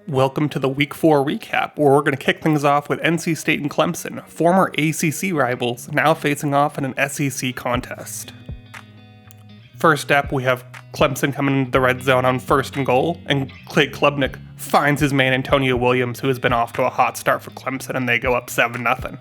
Welcome to the Week 4 recap, where we're going to kick things off with NC State and Clemson, former ACC rivals, now facing off in an SEC contest. First up, we have Clemson coming into the red zone on 1st and goal, and Clay Klubnik finds his man Antonio Williams, who has been off to a hot start for Clemson, and they go up 7-0.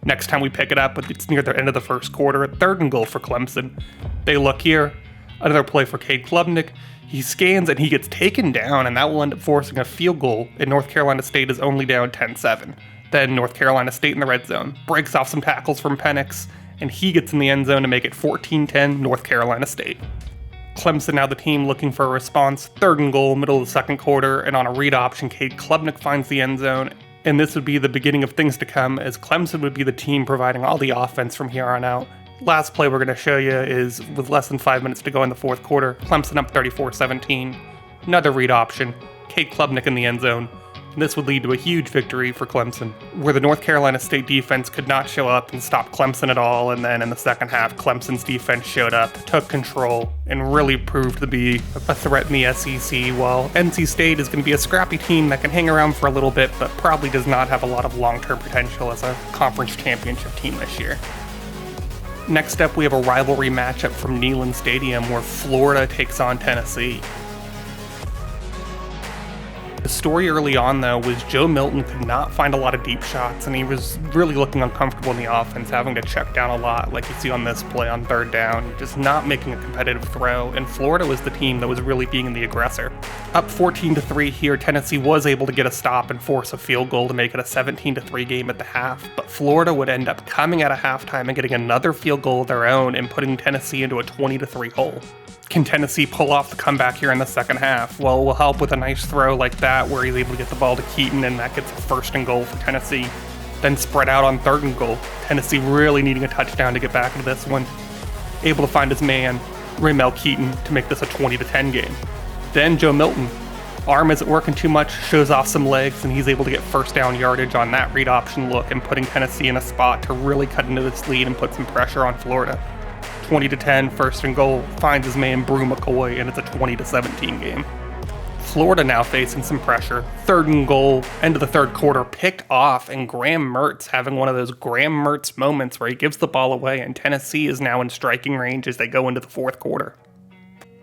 Next time we pick it up, it's near the end of the first quarter, 3rd and goal for Clemson. They look here, another play for Cade Klubnik. He scans and he gets taken down, and that will end up forcing a field goal, and North Carolina State is only down 10-7. Then North Carolina State in the red zone breaks off some tackles from Penix, and he gets in the end zone to make it 14-10 North Carolina State. Clemson now the team looking for a response, 3rd and goal, middle of the second quarter, and on a read option, Cade Klubnik finds the end zone, and this would be the beginning of things to come, as Clemson would be the team providing all the offense from here on out. Last play we're going to show you is with less than 5 minutes to go in the fourth quarter, Clemson up 34-17. Another read option, Cade Klubnik in the end zone. And this would lead to a huge victory for Clemson, where the North Carolina State defense could not show up and stop Clemson at all, and then in the second half, Clemson's defense showed up, took control, and really proved to be a threat in the SEC, while NC State is going to be a scrappy team that can hang around for a little bit, but probably does not have a lot of long-term potential as a conference championship team this year. Next up, we have a rivalry matchup from Neyland Stadium where Florida takes on Tennessee. The story early on, though, was Joe Milton could not find a lot of deep shots, and he was really looking uncomfortable in the offense, having to check down a lot, like you see on this play on 3rd down, just not making a competitive throw, and Florida was the team that was really being the aggressor. Up 14-3 here, Tennessee was able to get a stop and force a field goal to make it a 17-3 game at the half, but Florida would end up coming out of halftime and getting another field goal of their own and putting Tennessee into a 20-3 hole. Can Tennessee pull off the comeback here in the second half? Well, it will help with a nice throw like that where he's able to get the ball to Keaton, and that gets a 1st and goal for Tennessee. Then spread out on 3rd and goal. Tennessee really needing a touchdown to get back into this one. Able to find his man, Ramel Keaton, to make this a 20-10 game. Then Joe Milton. Arm isn't working too much, shows off some legs, and he's able to get 1st down yardage on that read option look and putting Tennessee in a spot to really cut into this lead and put some pressure on Florida. 20-10, 1st and goal, finds his man Brew McCoy, and it's a 20-17 game. Florida now facing some pressure. 3rd and goal, end of the 3rd quarter, picked off, and Graham Mertz having one of those Graham Mertz moments where he gives the ball away, and Tennessee is now in striking range as they go into the 4th quarter.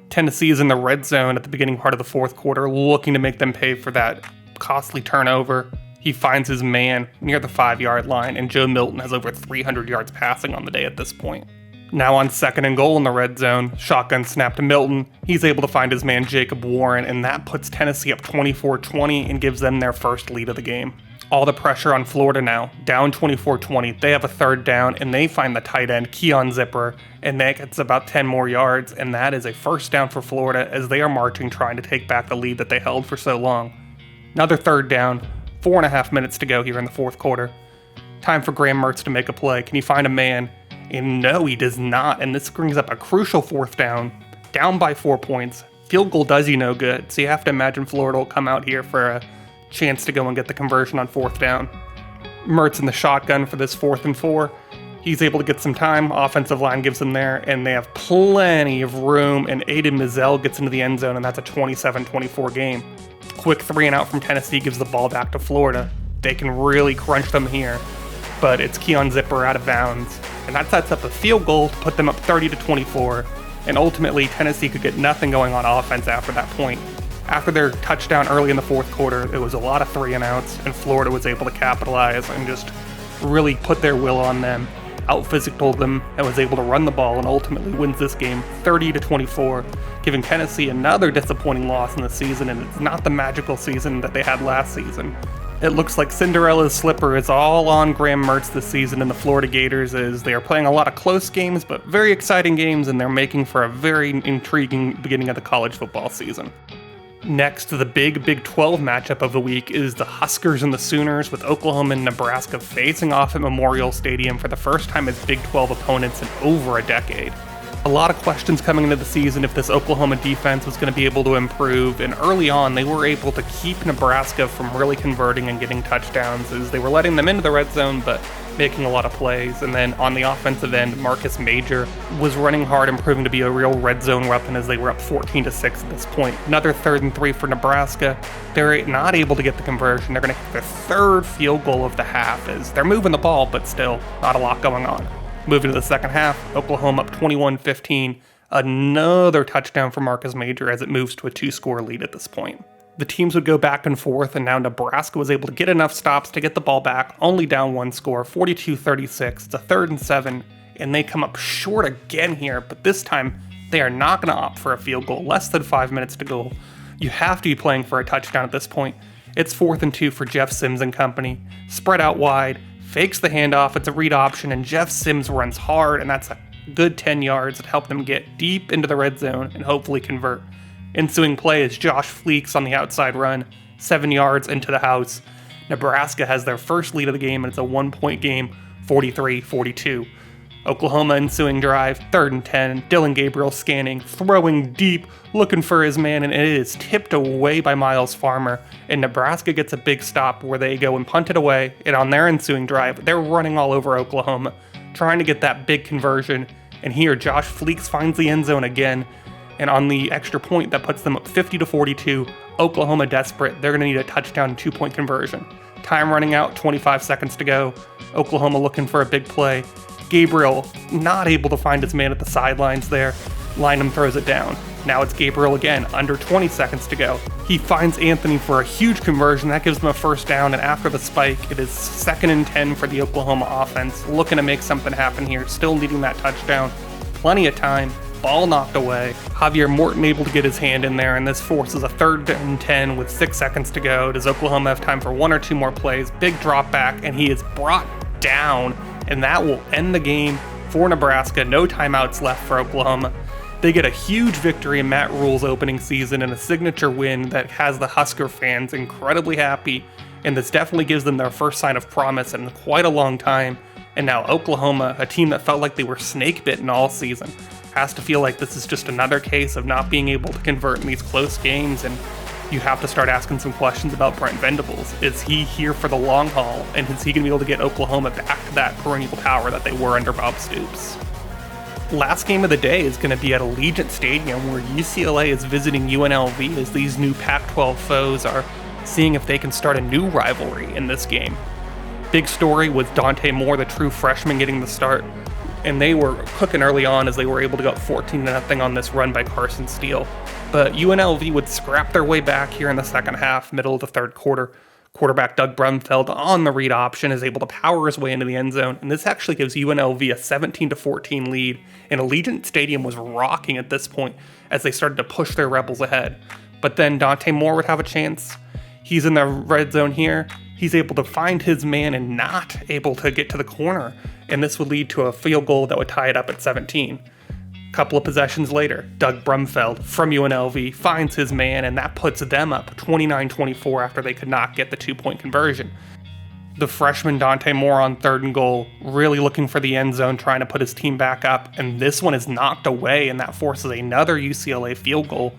Tennessee is in the red zone at the beginning part of the 4th quarter, looking to make them pay for that costly turnover. He finds his man near the 5-yard line, and Joe Milton has over 300 yards passing on the day at this point. Now on 2nd and goal in the red zone, shotgun snap to Milton. He's able to find his man Jacob Warren, and that puts Tennessee up 24-20 and gives them their first lead of the game. All the pressure on Florida now, down 24-20. They have a 3rd down, and they find the tight end, Keon Zipper, and that gets about 10 more yards, and that is a 1st down for Florida as they are marching, trying to take back the lead that they held for so long. Another 3rd down, 4.5 minutes to go here in the 4th quarter. Time for Graham Mertz to make a play. Can he find a man? And no, he does not, and this brings up a crucial 4th down by 4 points. Field goal does you no good, so you have to imagine Florida will come out here for a chance to go and get the conversion on 4th down. Mertz in the shotgun for this 4th and 4. He's able to get some time, offensive line gives him there, and they have plenty of room, and Aiden Mizell gets into the end zone, and that's a 27-24 game. Quick 3 and out from Tennessee gives the ball back to Florida. They can really crunch them here, but it's Keon Zipper out of bounds. And that sets up a field goal to put them up 30-24, and ultimately Tennessee could get nothing going on offense after that point. After their touchdown early in the 4th quarter, it was a lot of 3 and outs, and Florida was able to capitalize and just really put their will on them, out-physicaled them, and was able to run the ball and ultimately wins this game 30-24, giving Tennessee another disappointing loss in the season, and it's not the magical season that they had last season. It looks like Cinderella's slipper is all on Graham Mertz this season in the Florida Gators, as they are playing a lot of close games, but very exciting games, and they're making for a very intriguing beginning of the college football season. Next, the Big 12 matchup of the week is the Huskers and the Sooners, with Oklahoma and Nebraska facing off at Memorial Stadium for the first time as Big 12 opponents in over a decade. A lot of questions coming into the season if this Oklahoma defense was going to be able to improve, and early on they were able to keep Nebraska from really converting and getting touchdowns as they were letting them into the red zone, but making a lot of plays. And then on the offensive end, Marcus Major was running hard and proving to be a real red zone weapon as they were up 14-6 at this point. Another 3rd and 3 for Nebraska. They're not able to get the conversion. They're going to kick their 3rd field goal of the half as they're moving the ball, but still not a lot going on. Moving to the second half, Oklahoma up 21-15. Another touchdown for Marcus Major as it moves to a 2-score lead at this point. The teams would go back and forth, and now Nebraska was able to get enough stops to get the ball back, only down 1 score, 42-36. It's a 3rd and 7, and they come up short again here, but this time they are not going to opt for a field goal. Less than 5 minutes to go. You have to be playing for a touchdown at this point. It's 4th and 2 for Jeff Sims and company. Spread out wide, fakes the handoff, it's a read option, and Jeff Sims runs hard, and that's a good 10 yards that help them get deep into the red zone and hopefully convert. Ensuing play is Josh Fleeks on the outside run, 7 yards into the house. Nebraska has their first lead of the game, and it's a 1-point game, 43-42. Oklahoma ensuing drive, 3rd and 10, Dylan Gabriel scanning, throwing deep, looking for his man, and it is tipped away by Miles Farmer, and Nebraska gets a big stop where they go and punt it away, and on their ensuing drive, they're running all over Oklahoma, trying to get that big conversion, and here Josh Fleeks finds the end zone again, and on the extra point that puts them up 50-42, Oklahoma desperate, they're going to need a touchdown and 2-point conversion. Time running out, 25 seconds to go, Oklahoma looking for a big play. Gabriel not able to find his man at the sidelines there. Lynham throws it down. Now it's Gabriel again, under 20 seconds to go. He finds Anthony for a huge conversion. That gives them a first down, and after the spike, it is 2nd and 10 for the Oklahoma offense. Looking to make something happen here, still needing that touchdown. Plenty of time. Ball knocked away. Javier Morton able to get his hand in there, and this forces a 3rd and 10 with 6 seconds to go. Does Oklahoma have time for 1 or 2 more plays? Big drop back, and he is brought down, and that will end the game for Nebraska. No timeouts left for Oklahoma. They get a huge victory in Matt Rule's opening season and a signature win that has the Husker fans incredibly happy, and this definitely gives them their first sign of promise in quite a long time. And now Oklahoma, a team that felt like they were snake-bitten all season, has to feel like this is just another case of not being able to convert in these close games, and you have to start asking some questions about Brent Venables. Is he here for the long haul, and is he going to be able to get Oklahoma back to that perennial power that they were under Bob Stoops? Last game of the day is going to be at Allegiant Stadium, where UCLA is visiting UNLV as these new Pac-12 foes are seeing if they can start a new rivalry in this game. Big story was Dante Moore, the true freshman, getting the start, and they were cooking early on as they were able to go up 14-0 on this run by Carson Steele. But UNLV would scrap their way back here in the second half, middle of the third quarter. Quarterback Doug Brumfeld on the read option is able to power his way into the end zone, and this actually gives UNLV a 17-14 lead, and Allegiant Stadium was rocking at this point as they started to push their Rebels ahead. But then Dante Moore would have a chance. He's in the red zone here. He's able to find his man and not able to get to the corner, and this would lead to a field goal that would tie it up at 17. Couple of possessions later, Doug Brumfeld from UNLV finds his man, and that puts them up 29-24 after they could not get the 2-point conversion. The freshman Dante Moore on 3rd and goal, really looking for the end zone, trying to put his team back up, and this one is knocked away, and that forces another UCLA field goal,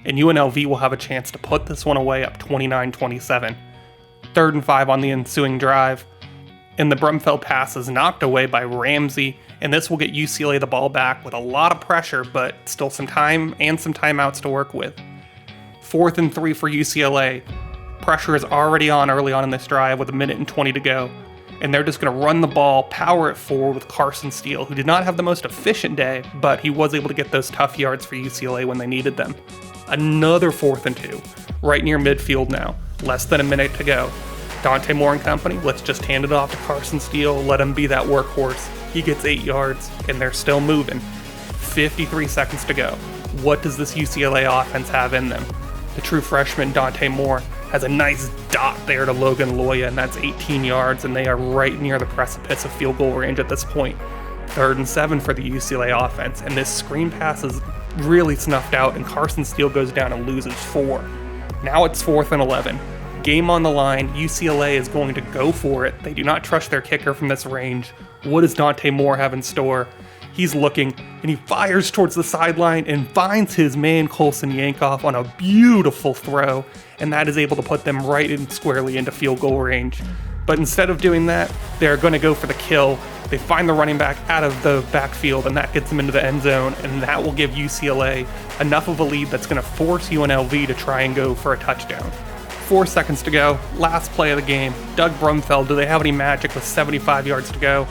and UNLV will have a chance to put this one away up 29-27. 3rd and 5 on the ensuing drive, and the Brumfeld pass is knocked away by Ramsey, and this will get UCLA the ball back with a lot of pressure, but still some time and some timeouts to work with. 4th and 3 for UCLA. Pressure is already on early on in this drive with 1:20 to go, and they're just going to run the ball, power it forward with Carson Steele, who did not have the most efficient day, but he was able to get those tough yards for UCLA when they needed them. Another 4th and 2, right near midfield now, less than a minute to go. Dante Moore and company, let's just hand it off to Carson Steele, let him be that workhorse. He gets 8 yards, and they're still moving. 53 seconds to go. What does this UCLA offense have in them? The true freshman Dante Moore has a nice dot there to Logan Loya, and that's 18 yards, and they are right near the precipice of field goal range at this point. 3rd and 7 for the UCLA offense, and this screen pass is really snuffed out, and Carson Steele goes down and loses 4. Now it's 4th and 11. Game on the line, UCLA is going to go for it. They do not trust their kicker from this range. What does Dante Moore have in store? He's looking, and he fires towards the sideline and finds his man Colson Yankoff on a beautiful throw, and that is able to put them right in squarely into field goal range. But instead of doing that, they're going to go for the kill. They find the running back out of the backfield, and that gets them into the end zone, and that will give UCLA enough of a lead that's going to force UNLV to try and go for a touchdown. 4 seconds to go, last play of the game. Doug Brumfeld, do they have any magic with 75 yards to go?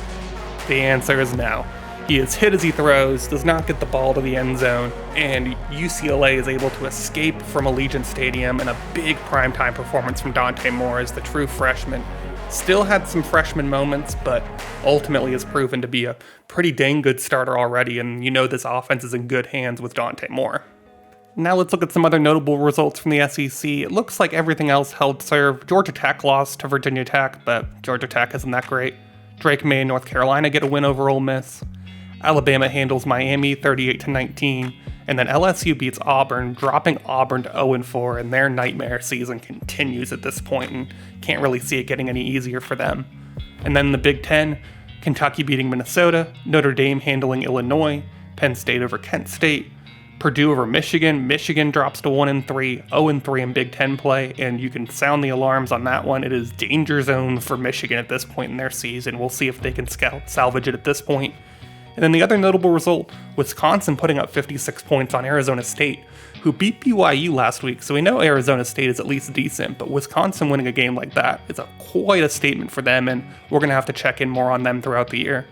The answer is no. He is hit as he throws, does not get the ball to the end zone, and UCLA is able to escape from Allegiant Stadium in a big primetime performance from Dante Moore as the true freshman. Still had some freshman moments, but ultimately has proven to be a pretty dang good starter already, and you know this offense is in good hands with Dante Moore. Now let's look at some other notable results from the SEC. It looks like everything else held serve. Georgia Tech lost to Virginia Tech, but Georgia Tech isn't that great. Drake May and North Carolina get a win over Ole Miss. Alabama handles Miami 38-19, and then LSU beats Auburn, dropping Auburn to 0-4, and their nightmare season continues at this point, and can't really see it getting any easier for them. And then in the Big Ten, Kentucky beating Minnesota, Notre Dame handling Illinois, Penn State over Kent State, Purdue over Michigan. Michigan drops to 1-3, 0-3 in Big Ten play, and you can sound the alarms on that one. It is danger zone for Michigan at this point in their season. We'll see if they can salvage it at this point. And then the other notable result, Wisconsin putting up 56 points on Arizona State, who beat BYU last week. So we know Arizona State is at least decent, but Wisconsin winning a game like that is quite a statement for them, and we're going to have to check in more on them throughout the year.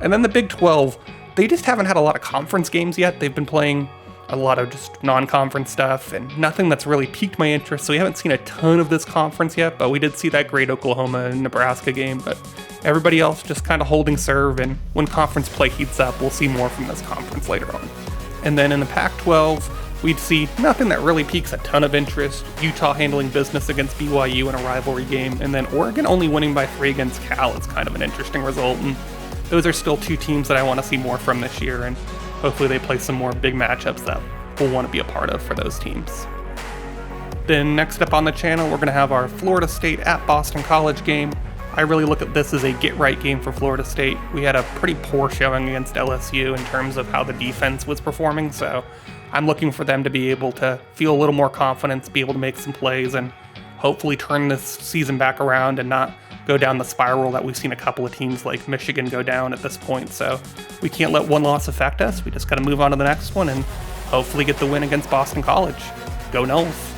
And then the Big 12, they just haven't had a lot of conference games yet. They've been playing a lot of just non-conference stuff and nothing that's really piqued my interest, so we haven't seen a ton of this conference yet, but we did see that great Oklahoma and Nebraska game, but everybody else just kind of holding serve, and when conference play heats up, we'll see more from this conference later on. And then in the Pac-12, we'd see nothing that really piques a ton of interest. Utah handling business against BYU in a rivalry game, and then Oregon only winning by 3 against Cal is kind of an interesting result, and those are still 2 teams that I want to see more from this year, and hopefully they play some more big matchups that we'll want to be a part of for those teams. Then next up on the channel, we're going to have our Florida State at Boston College game. I really look at this as a get-right game for Florida State. We had a pretty poor showing against LSU in terms of how the defense was performing, so I'm looking for them to be able to feel a little more confidence, be able to make some plays, and hopefully turn this season back around and not go down the spiral that we've seen a couple of teams like Michigan go down at this point. So we can't let one loss affect us. We just got to move on to the next one and hopefully get the win against Boston College. Go Noles.